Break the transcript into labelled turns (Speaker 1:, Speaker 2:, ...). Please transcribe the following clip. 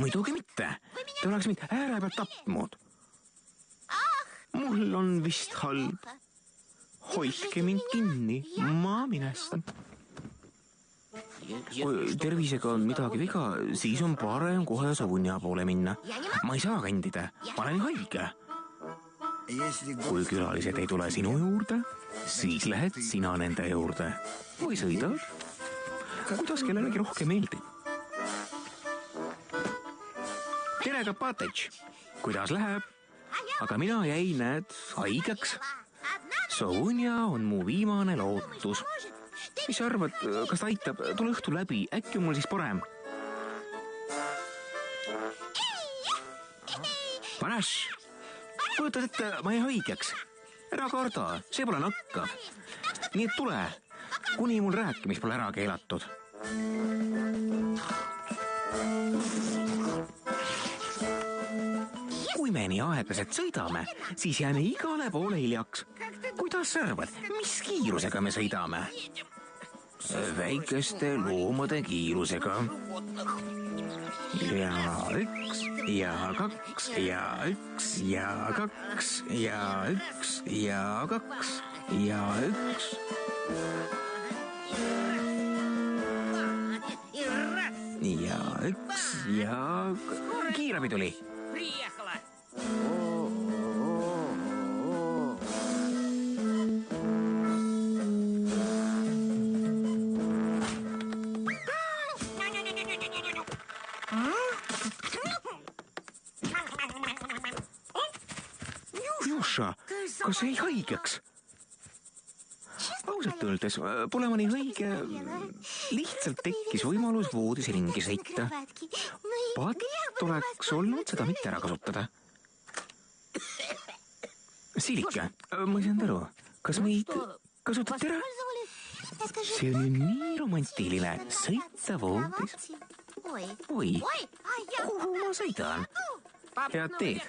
Speaker 1: Muidugi mitte. Te oleks mind ääre pealt tapnud. Mul on vist halb. Hoidke mind kinni, ma minestan. Kui tervisega on midagi viga, siis on parem kohe Sonja poole minna. Ma ei saa kandida, ma olen haige. Kui külalised ei tule sinu juurde, siis lähed sina nende juurde. Või sõidad, kuidas kellelegi rohkem meeldib. Tere, Kapatitš! Kuidas läheb? Aga mina jäin, näed, haigeks. Sonja on mu viimane lootus. Mis sa arvad, kas ta aitab? Tule õhtu läbi, äkki on mul siis parem. Panaš, kujutad ette, ma ei haigeks. Ära karda, see pole nakkav. Nii et tule, kuni mul rääkimis pole ära keelatud. Kui me nii aeglaselt sõidame, siis jääme igale poole hiljaks. Kuidas sa arvad, mis kiirusega me sõidame? Väikeste loomade kiirusega. Ja üks, ja kaks, ja üks, ja kaks, ja üks, ja kaks, ja üks. Ja üks, ja... Kiirabi tuli. Juša, kas ei haigeks? Ausalt öeldes pole ma nii haige, lihtsalt tekkis võimalus voodis ringi sõita. Pat oleks olnud seda mitte ära kasutada. Silike, ma ei saanud aru, kas meid kasutati ära? See on ju nii romantiline, sõita voodis. Oi, kuhu ma sõidan? Head teed.